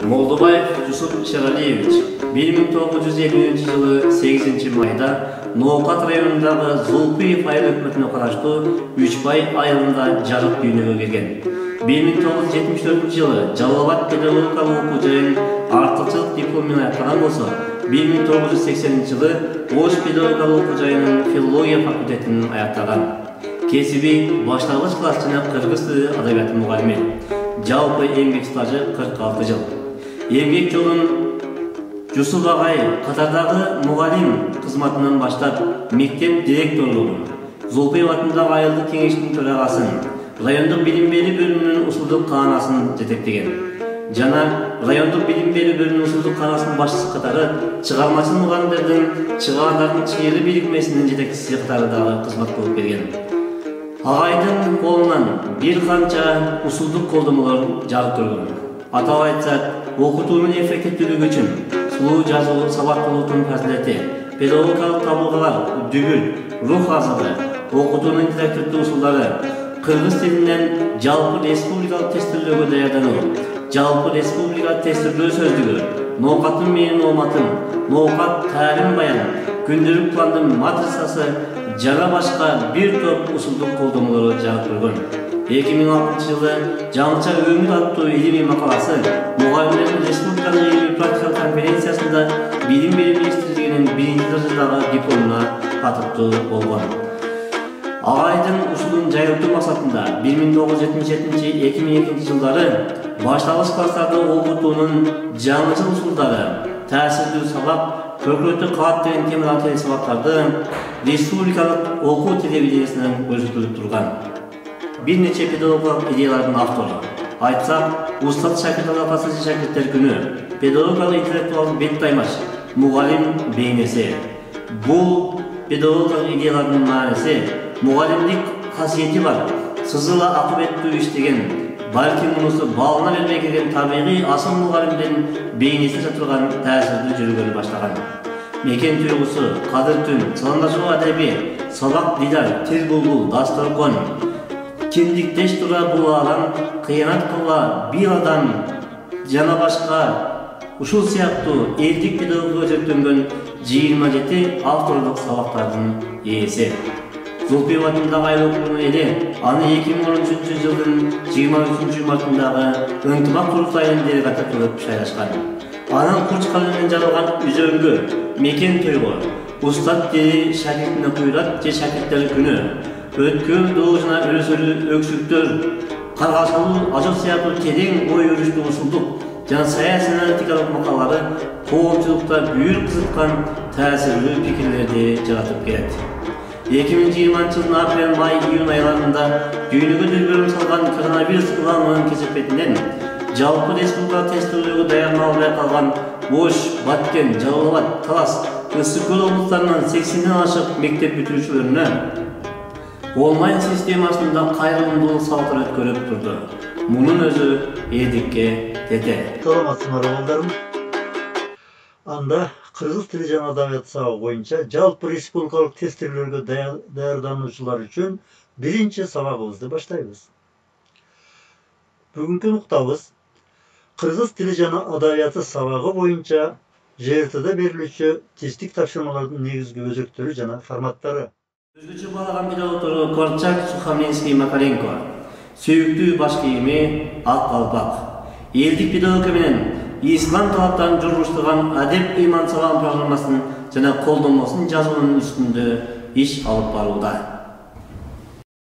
Молдобаев Жусуп Шералиевич 1953 жылы 8 майда Ноокат районундағы Зулпиев айыл өкмөтүнө караштуу Үчбай айылында жарык дүйнөгө келген. 1974 жылы Жалал-Абад педагогикалык окуу жайын артыкчылык диплом менен аяктаган болсо, 1980 жылы Ош педагогикалык окуу жайынын филология факультетин аяктаган. Кесиби башталгыч класс жана кыргыз тили адабияты мугалими. Жалпы эмгек стажы 46 жыл. Эмгек жолун Жусуп агай катардагы мугалим кызматынан баштап мектеп директорлугун, Зулпиев атындагы айылдык кеңештин төрагасын, райондук билим берүү бөлүмүнүн усулдук каанасын жетектеген. Жана райондук билим берүү бөлүмүнүн усулдук каанасын башчысы катары чыгармачыл мугалимдердин чыгаандардын чыйры бирикмесинин жетекчиси катары дагы кызмат кылып келген. Агайдын колунан бир канча усулдук колдомолор жарык көргөн. Атап айтсак, окутуунун эффективдүүлүгү үчүн сулуу жазуу, сабактуулуктун фазилети, педагогикалык табылгалар, дүбүл, рух азыгы, окутуунун интерактивдүү усулдары, кыргыз тилинен жалпы республикалык тестирлөөгө даярдануу, жалпы республикалык тестирлөө сөздүгү, ноокаттын менин ооматын, ноокат тарим баян, күндөлүк пландын матрицасы жана башка бир топ усулдук колдомолору жарык көргөн. 2006 жылы Жаңыча өмүр аттуу илимий макаласы мугалимдердин республикалык илимий практикалык конференциясында билим берүү министрлигинин 1-дәрежедагы дипломуна катыктуу болгон. Агайдын усулун жайылтуу максатында 1977-2002 жылдары башталгыч класстарда окутуунун жаңычыл усулдары, таасирдүү сабак, көкрөтү каат деген темалар телесабактарды республикалык окуу телевидениесинен көрсөтүлүп турган. Бир нече педагогикалык идеялардын автору. Айтсак, Устат шакирт алапасы шакирттер күнү, педагогикалык интеллектуалдык бет таймаш, мугалим бейнеси. Бул педагогикалык идеялардын мааниси мугалимдик касиети бар, сызыла акыбеттүү иштеген, балким мунусу балына бербей келген табигый асыл мугалимдин бейнеси жатырган таасирдүү жүргөнү баштаган. Мекен туйгусу, кадыр түн, саламдашуу адеби, сабак дидар, тил булбул, дасторкон, кимдиктеш тура булалан, кыянат кыла, бир адам жана башка ушул сыяктуу элдик педагогикага өзөктөнгөн 27 авторлук сабактардын ээси. Зулпиев атындагы айыл окуунун эли аны 2013 жылдын 23 мартындагы ынтымак курултайынын делегаты кылып шайлашкан. Анын курчкалынан жаралган үзөңгү Мекен тойго Устат дери шакиртине куйрат же шакирттер күнү, өткөн доо жана өлөсөлүү өксүктөр, каргашалуу ажыл сыяктуу терең ой өрүштүү усулдук жана саясий аналитикалык макалалары коомчулукта бүйүр кызыткан таасирдүү пикирлерди жаратып келет. 2020 жылдын апрель, май, июнь айларында дүйнөгө дүрбөлүм салган коронавирус ыланынын кесепетинен жалпы республика тестирлөөгө даярдана албай калган Ош, Баткен, Жалал-Абад, Талас, Ысык Көл облустарынан 80ден ашык мектеп бүтүрүүчүлөрүнө онлайн системасында кайрылымдуулук сабактар өткөрүп турду. Мунун өзү элдикке тете. Саламатсыңар балдарым. Анда кыргыз тили жана адабияты сабагы боюнча жалпы республикалык тестирлөөгө даярдануучулар үчүн биринчи сабагыбызды баштайбыз. Бүгүнкү нуктабыз кыргыз тили жана адабияты сабагы боюнча ЖРТда берилүүчү тесттик тапшырмалардын негизги өзөктөрү жана форматтары. Өзгөчө баалаган педагогдору Корчак, Сухомлинский, Макаренко, сүйүктүү баш кийими ак калпак, элдик педагогика менен ислам талаптарын жургуштаган адеп ыйман сабагын программасын жана колдомосун жазуунун үстүндө иш алып барууда.